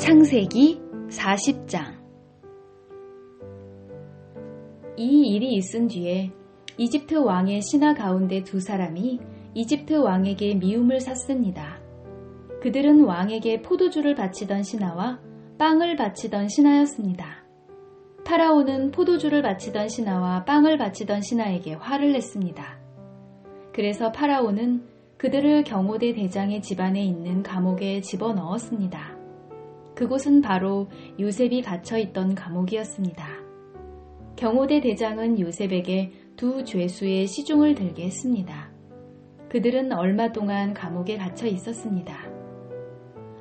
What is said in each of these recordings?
창세기 40장. 이 일이 있은 뒤에 이집트 왕의 신하 가운데 두 사람이 이집트 왕에게 미움을 샀습니다. 그들은 왕에게 포도주를 바치던 신하와 빵을 바치던 신하였습니다. 파라오는 포도주를 바치던 신하와 빵을 바치던 신하에게 화를 냈습니다. 그래서 파라오는 그들을 경호대 대장의 집안에 있는 감옥에 집어넣었습니다. 그곳은 바로 요셉이 갇혀있던 감옥이었습니다. 경호대 대장은 요셉에게 두 죄수의 시중을 들게 했습니다. 그들은 얼마 동안 감옥에 갇혀 있었습니다.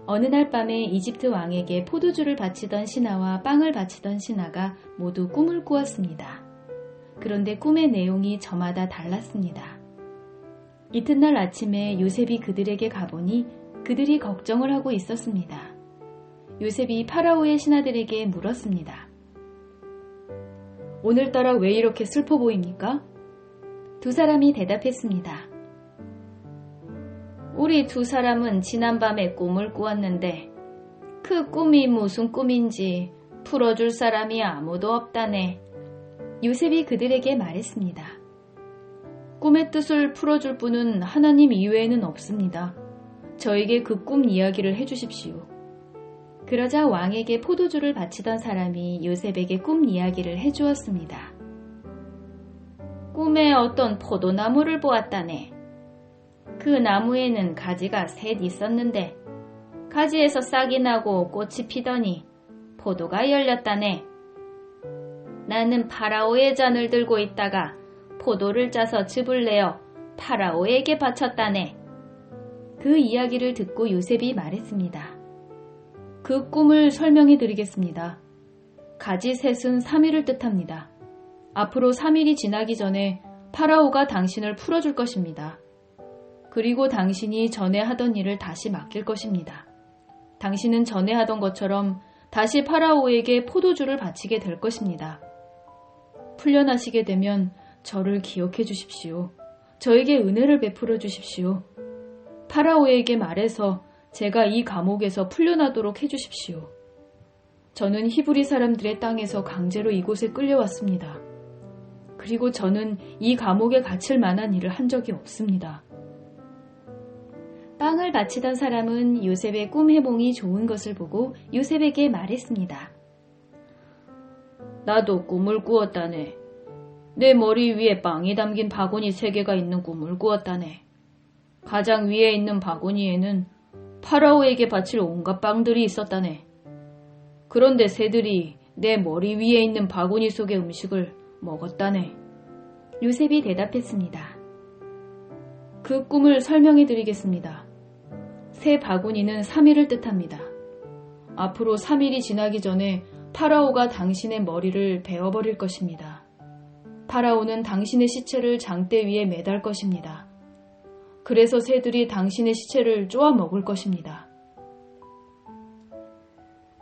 어느 날 밤에 이집트 왕에게 포도주를 바치던 신하와 빵을 바치던 신하가 모두 꿈을 꾸었습니다. 그런데 꿈의 내용이 저마다 달랐습니다. 이튿날 아침에 요셉이 그들에게 가보니 그들이 걱정을 하고 있었습니다. 요셉이 파라오의 신하들에게 물었습니다. 오늘따라 왜 이렇게 슬퍼 보입니까? 두 사람이 대답했습니다. 우리 두 사람은 지난밤에 꿈을 꾸었는데 그 꿈이 무슨 꿈인지 풀어줄 사람이 아무도 없다네. 요셉이 그들에게 말했습니다. 꿈의 뜻을 풀어줄 분은 하나님 이외에는 없습니다. 저에게 그 꿈 이야기를 해주십시오. 그러자 왕에게 포도주를 바치던 사람이 요셉에게 꿈 이야기를 해주었습니다. 꿈에 어떤 포도나무를 보았다네. 그 나무에는 가지가 셋 있었는데 가지에서 싹이 나고 꽃이 피더니 포도가 열렸다네. 나는 파라오의 잔을 들고 있다가 포도를 짜서 즙을 내어 파라오에게 바쳤다네. 그 이야기를 듣고 요셉이 말했습니다. 그 꿈을 설명해 드리겠습니다. 가지 셋은 3일을 뜻합니다. 앞으로 3일이 지나기 전에 파라오가 당신을 풀어줄 것입니다. 그리고 당신이 전에 하던 일을 다시 맡길 것입니다. 당신은 전에 하던 것처럼 다시 파라오에게 포도주를 바치게 될 것입니다. 풀려나시게 되면 저를 기억해 주십시오. 저에게 은혜를 베풀어 주십시오. 파라오에게 말해서 제가 이 감옥에서 풀려나도록 해주십시오. 저는 히브리 사람들의 땅에서 강제로 이곳에 끌려왔습니다. 그리고 저는 이 감옥에 갇힐 만한 일을 한 적이 없습니다. 빵을 바치던 사람은 요셉의 꿈 해몽이 좋은 것을 보고 요셉에게 말했습니다. 나도 꿈을 꾸었다네. 내 머리 위에 빵이 담긴 바구니 3개가 있는 꿈을 꾸었다네. 가장 위에 있는 바구니에는 파라오에게 바칠 온갖 빵들이 있었다네. 그런데 새들이 내 머리 위에 있는 바구니 속의 음식을 먹었다네. 요셉이 대답했습니다. 그 꿈을 설명해 드리겠습니다. 새 바구니는 3일을 뜻합니다. 앞으로 3일이 지나기 전에 파라오가 당신의 머리를 베어버릴 것입니다. 파라오는 당신의 시체를 장대 위에 매달 것입니다. 그래서 새들이 당신의 시체를 쪼아 먹을 것입니다.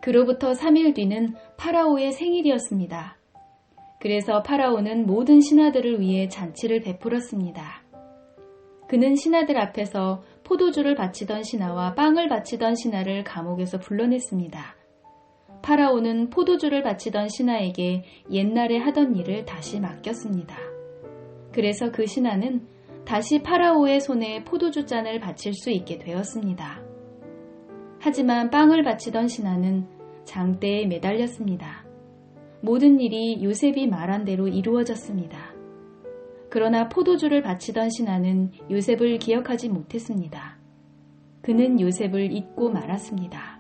그로부터 3일 뒤는 파라오의 생일이었습니다. 그래서 파라오는 모든 신하들을 위해 잔치를 베풀었습니다. 그는 신하들 앞에서 포도주를 바치던 신하와 빵을 바치던 신하를 감옥에서 불러냈습니다. 파라오는 포도주를 바치던 신하에게 옛날에 하던 일을 다시 맡겼습니다. 그래서 그 신하는 다시 파라오의 손에 포도주 잔을 바칠 수 있게 되었습니다. 하지만 빵을 바치던 신하는 장대에 매달렸습니다. 모든 일이 요셉이 말한 대로 이루어졌습니다. 그러나 포도주를 바치던 신하는 요셉을 기억하지 못했습니다. 그는 요셉을 잊고 말았습니다.